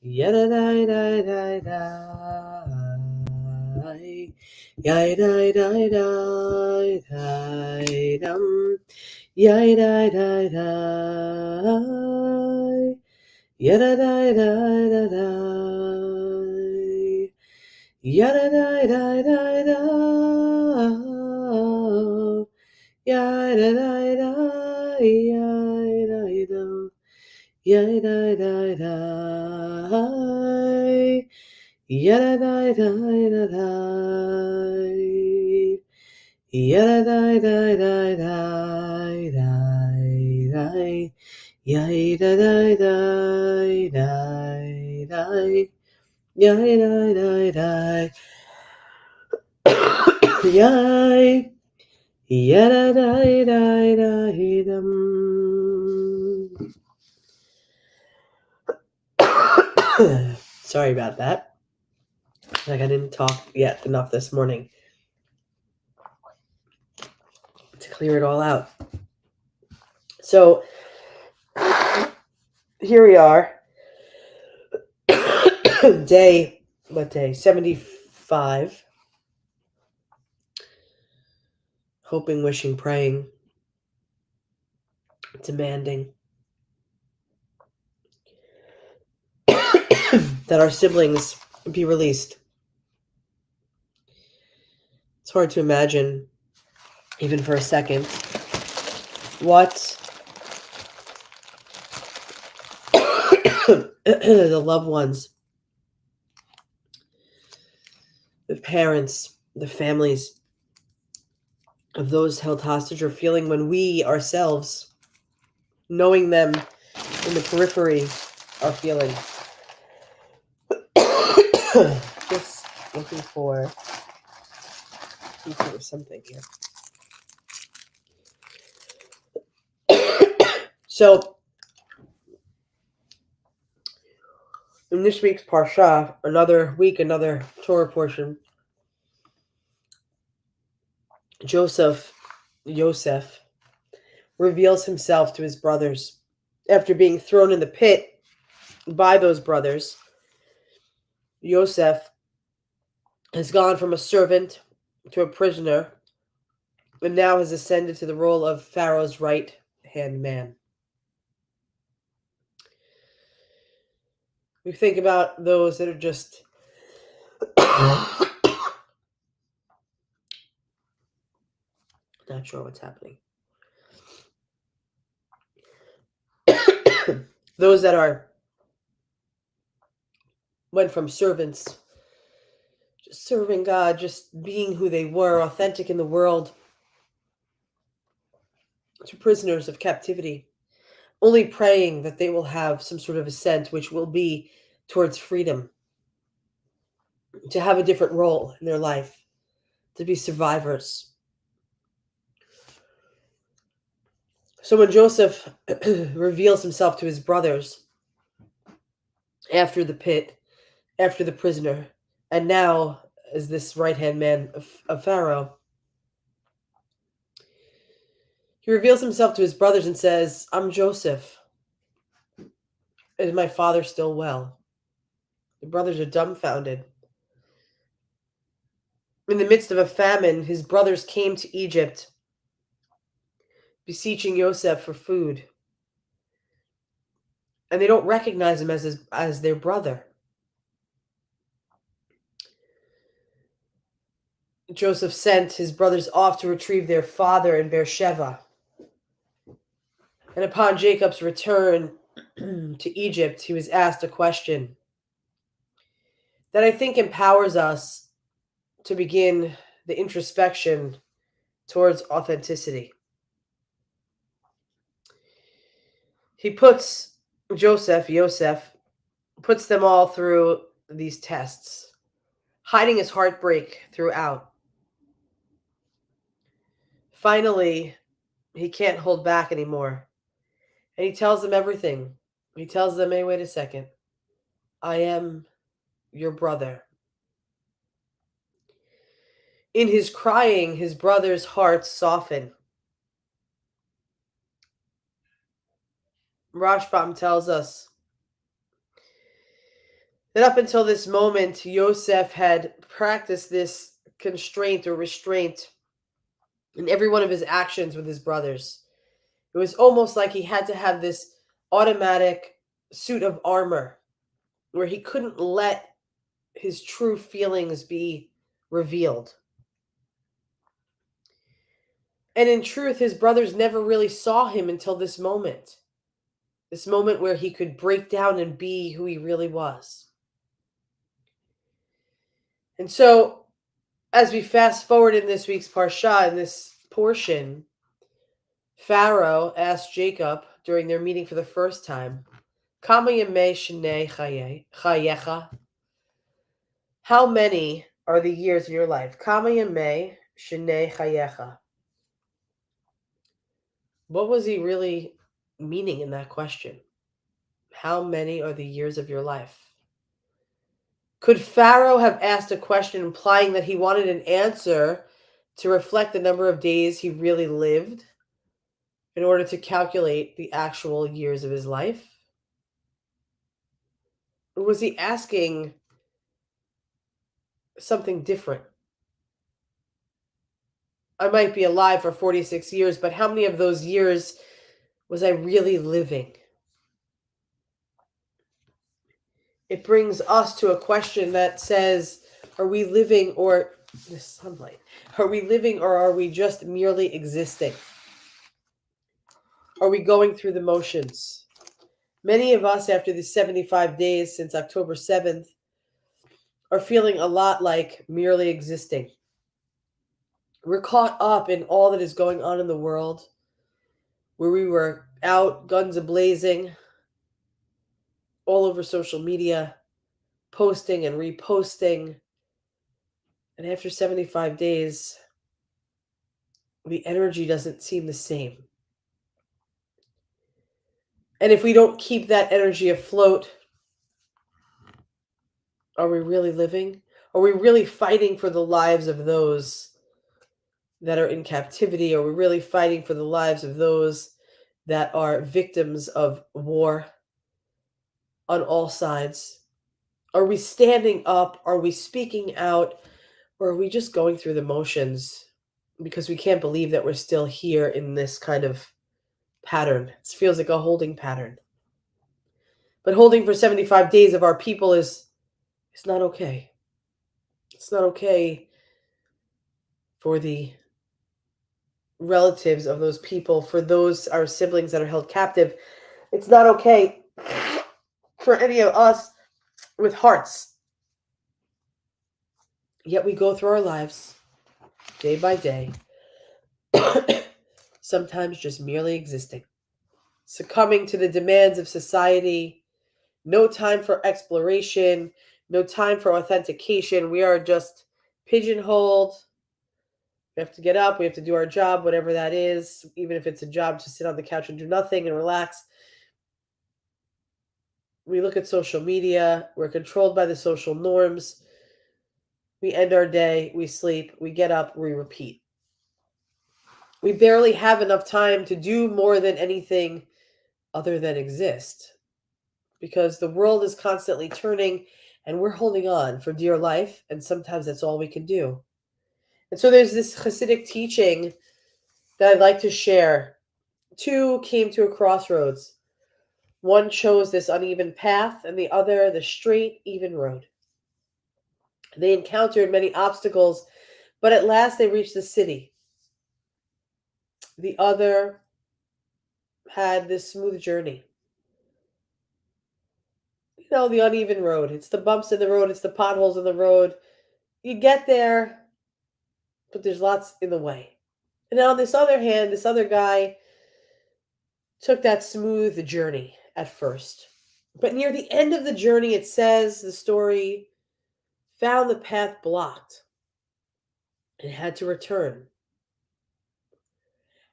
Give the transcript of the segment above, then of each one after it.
Yada da da da da. Yada da da da dum. Yada da da. Yada da da da da. Yada da da da da. Yada da da. Yada da. Yada da da da. Yada da da da da. Yada da da da da. Yada da da da. Yada da da. Yay. Yada da da da dum. Sorry about that. Like I didn't talk yet enough this morning to clear it all out. So here we are. Day, what day? 75. Hoping, wishing, praying, demanding that our siblings be released. It's hard to imagine, even for a second, what the loved ones, the parents, the families of those held hostage are feeling when we ourselves, knowing them in the periphery, are feeling. Just looking for something here. So, in this week's Parsha, another week, another Torah portion, Yosef reveals himself to his brothers after being thrown in the pit by those brothers. Yosef has gone from a servant to a prisoner and now has ascended to the role of Pharaoh's right-hand man. We think about those that are just not sure what's happening. Those that went from servants, just serving God, just being who they were, authentic in the world, to prisoners of captivity, only praying that they will have some sort of ascent, which will be towards freedom, to have a different role in their life, to be survivors. So when Joseph reveals himself to his brothers after the pit, after the prisoner, and now as this right-hand man of Pharaoh, he reveals himself to his brothers and says, I'm Joseph. Is my father still well? The brothers are dumbfounded. In the midst of a famine, his brothers came to Egypt, beseeching Joseph for food. And they don't recognize him as their brother. Joseph sent his brothers off to retrieve their father in Beersheba. And upon Jacob's return to Egypt, he was asked a question that I think empowers us to begin the introspection towards authenticity. He puts Yosef puts them all through these tests, hiding his heartbreak throughout. Finally, he can't hold back anymore. And he tells them everything. He tells them, hey, wait a second. I am your brother. In his crying, his brother's hearts soften. Rashbam tells us That up until this moment, Yosef had practiced this constraint or restraint in every one of his actions with his brothers. It was almost like he had to have this automatic suit of armor where he couldn't let his true feelings be revealed. And in truth, his brothers never really saw him until this moment. This moment where he could break down and be who he really was. And so, as we fast forward in this week's Parsha, in this portion, Pharaoh asked Jacob during their meeting for the first time, Kama yemei shnei chayecha? How many are the years of your life? Kama yemei shnei chayecha? What was he really meaning in that question? How many are the years of your life? Could Pharaoh have asked a question implying that he wanted an answer to reflect the number of days he really lived in order to calculate the actual years of his life? Or was he asking something different? I might be alive for 46 years, but how many of those years was I really living? It brings us to a question that says, are we living or the sunlight? Are we living or are we just merely existing? Are we going through the motions? Many of us, after the 75 days since October 7th, are feeling a lot like merely existing. We're caught up in all that is going on in the world, where we were out, guns a-blazing, all over social media, posting and reposting. And after 75 days, the energy doesn't seem the same. And if we don't keep that energy afloat, are we really living? Are we really fighting for the lives of those that are in captivity? Are we really fighting for the lives of those that are victims of war on all sides? Are we standing up? Are we speaking out? Or are we just going through the motions because we can't believe that we're still here in this kind of pattern? It feels like a holding pattern. But holding for 75 days of our people is not okay. It's not okay for the relatives of those people, for those our siblings that are held captive. It's not okay for any of us with hearts. Yet we go through our lives day by day, sometimes just merely existing, succumbing to the demands of society. No time for exploration, no time for authentication. We are just pigeonholed. We have to get up, we have to do our job, whatever that is, even if it's a job to sit on the couch and do nothing and relax. We look at social media, we're controlled by the social norms. We end our day, we sleep, we get up, we repeat. We barely have enough time to do more than anything other than exist, because the world is constantly turning and we're holding on for dear life, and sometimes that's all we can do. And so there's this Hasidic teaching that I'd like to share. Two came to a crossroads. One chose this uneven path, and the other the straight, even road. They encountered many obstacles, but at last they reached the city. The other had this smooth journey. You know, the uneven road. It's the bumps in the road, it's the potholes in the road. You get there, but there's lots in the way. And on this other hand, this other guy took that smooth journey at first. But near the end of the journey, it says the story found the path blocked and had to return.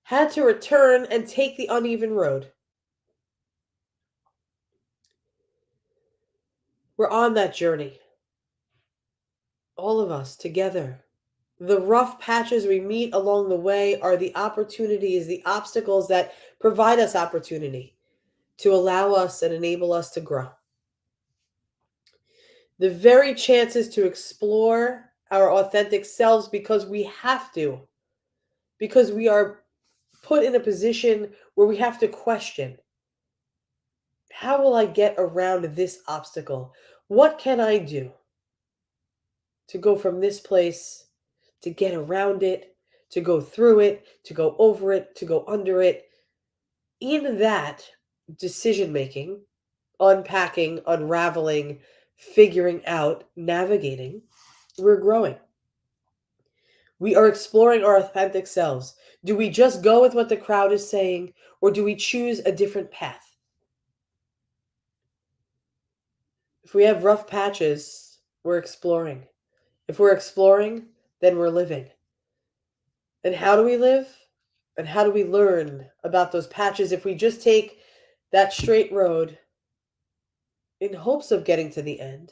Had to return and take the uneven road. We're on that journey. All of us together. The rough patches we meet along the way are the opportunities, the obstacles that provide us opportunity to allow us and enable us to grow. the very chances to explore our authentic selves because we have to, because we are put in a position where we have to question, how will I get around this obstacle? What can I do to go from this place, to get around it, to go through it, to go over it, to go under it? In that decision making, unpacking, unraveling, figuring out, navigating, we're growing. We are exploring our authentic selves. Do we just go with what the crowd is saying, or do we choose a different path? If we have rough patches, we're exploring. If we're exploring, then we're living. And how do we live? And how do we learn about those patches if we just take that straight road in hopes of getting to the end?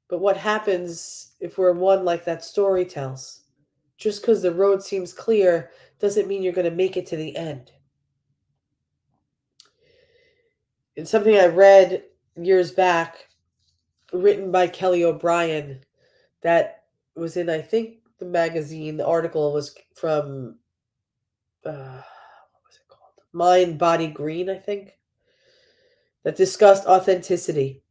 But what happens if we're one like that story tells? Just because the road seems clear doesn't mean you're going to make it to the end. It's something I read years back, written by Kelly O'Brien, that was in, I think, the magazine. The article was from, what was it called? Mind, Body, Green, I think, that discussed authenticity.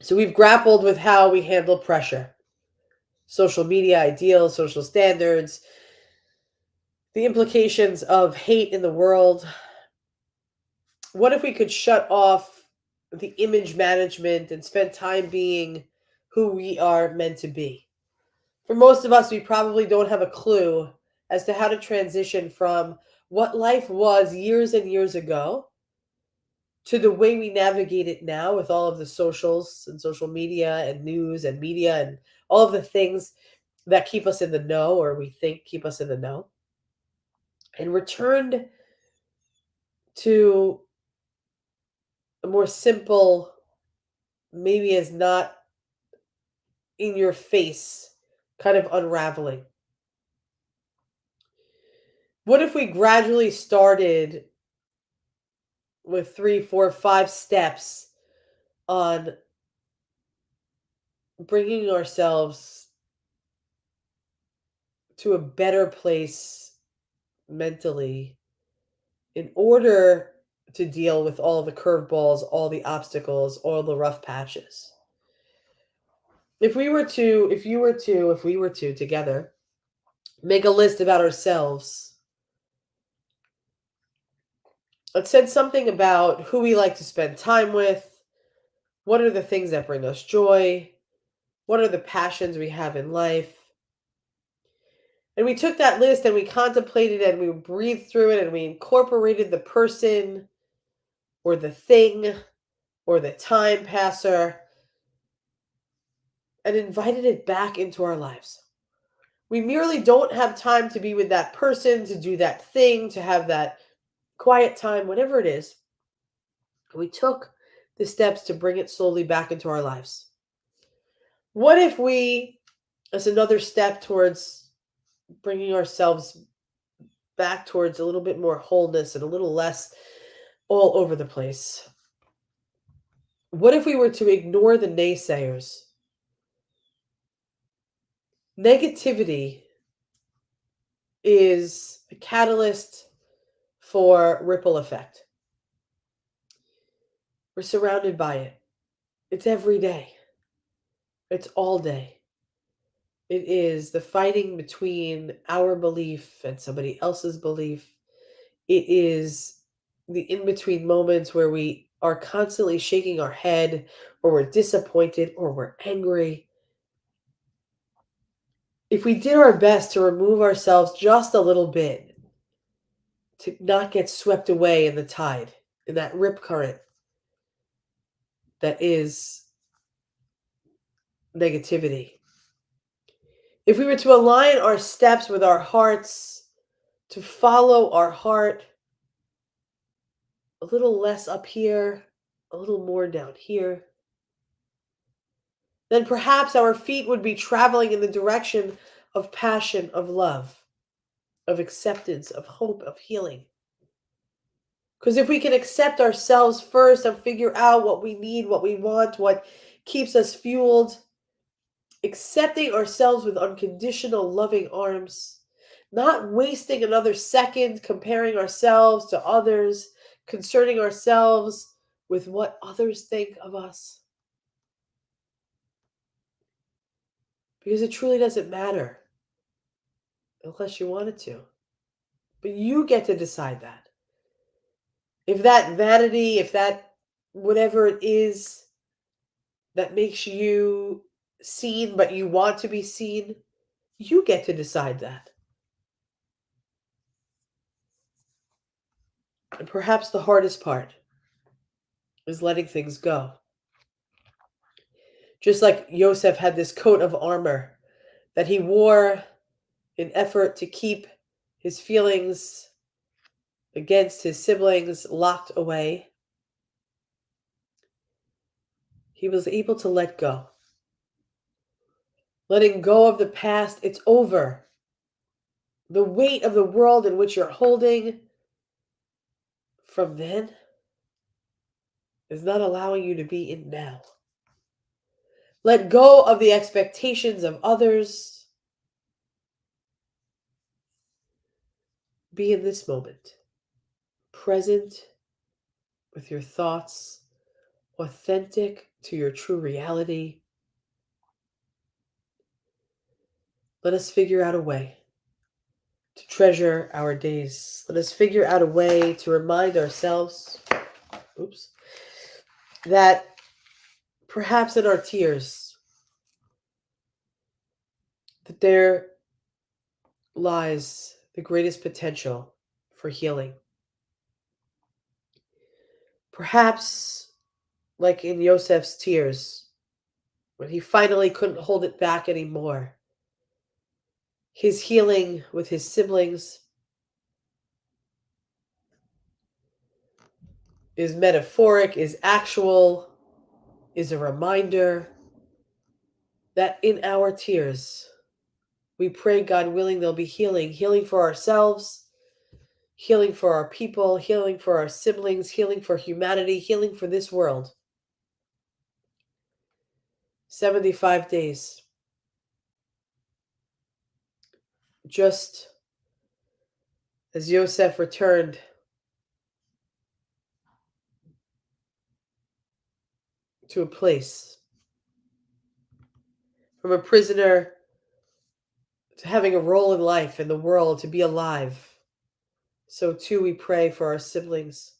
So we've grappled with how we handle pressure, social media ideals, social standards, the implications of hate in the world. What if we could shut off the image management and spend time being who we are meant to be? For most of us, we probably don't have a clue as to how to transition from what life was years and years ago to the way we navigate it now with all of the socials and social media and news and media and all of the things that keep us in the know, or we think keep us in the know, and returned to a more simple, maybe as not in your face kind of unraveling. What if we gradually started with 3, 4, 5 steps on bringing ourselves to a better place mentally in order to deal with all the curveballs, all the obstacles, all the rough patches? If we were to together make a list about ourselves that said something about who we like to spend time with, what are the things that bring us joy, what are the passions we have in life, and we took that list and we contemplated and we breathed through it and we incorporated the person or the thing or the time passer and invited it back into our lives. We merely don't have time to be with that person, to do that thing, to have that quiet time, whatever it is. We took the steps to bring it slowly back into our lives. What if we, as another step towards bringing ourselves back towards a little bit more wholeness and a little less all over the place? What if we were to ignore the naysayers? Negativity is a catalyst for ripple effect. We're surrounded by it. It's every day. It's all day. It is the fighting between our belief and somebody else's belief. It is the in between moments where we are constantly shaking our head, or we're disappointed, or we're angry. If we did our best to remove ourselves just a little bit, to not get swept away in the tide, in that rip current that is negativity. If we were to align our steps with our hearts, to follow our heart, a little less up here, a little more down here, then perhaps our feet would be traveling in the direction of passion, of love, of acceptance, of hope, of healing. Because if we can accept ourselves first and figure out what we need, what we want, what keeps us fueled, accepting ourselves with unconditional loving arms, not wasting another second comparing ourselves to others, concerning ourselves with what others think of us. Because it truly doesn't matter unless you want it to. But you get to decide that. If that vanity, if that whatever it is that makes you seen, but you want to be seen, you get to decide that. And perhaps the hardest part is letting things go. Just like Yosef had this coat of armor that he wore in effort to keep his feelings against his siblings locked away, he was able to let go. Letting go of the past, it's over. The weight of the world in which you're holding from then is not allowing you to be in now. Let go of the expectations of others. Be in this moment, present with your thoughts, authentic to your true reality. Let us figure out a way to treasure our days. Let us figure out a way to remind ourselves, that perhaps in our tears, that there lies the greatest potential for healing. Perhaps, like in Yosef's tears, when he finally couldn't hold it back anymore, his healing with his siblings is metaphoric, is actual, is a reminder that in our tears, we pray, God willing, there'll be healing. Healing for ourselves, healing for our people, healing for our siblings, healing for humanity, healing for this world. 75 days. Just as Yosef returned to a place, from a prisoner to having a role in life, in the world, to be alive, so too we pray for our siblings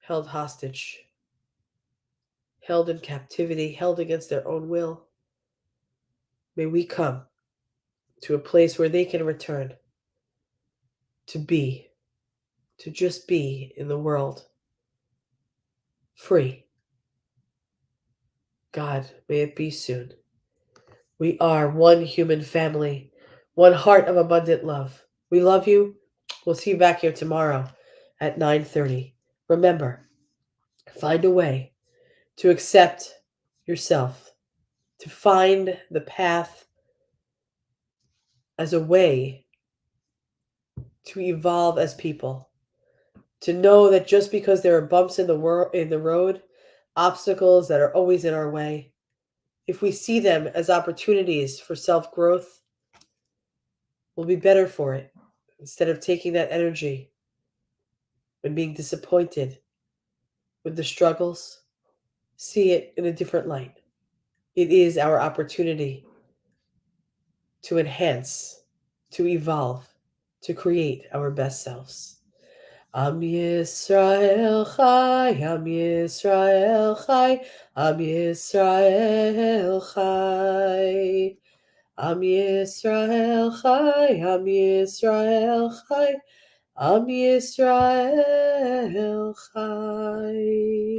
held hostage, held in captivity, held against their own will. May we come to a place where they can return to be, to just be in the world, free. God, may it be soon. We are one human family, one heart of abundant love. We love you. We'll see you back here tomorrow at 9:30. Remember, find a way to accept yourself, to find the path as a way to evolve as people, to know that just because there are bumps in the road, obstacles that are always in our way, if we see them as opportunities for self-growth, we'll be better for it. Instead of taking that energy and being disappointed with the struggles, see it in a different light. It is our opportunity to enhance, to evolve, to create our best selves. Am Yisrael Chai, Am Yisrael Chai, Am Yisrael Chai. Am Yisrael Chai, Am Yisrael Chai, Am Yisrael Chai.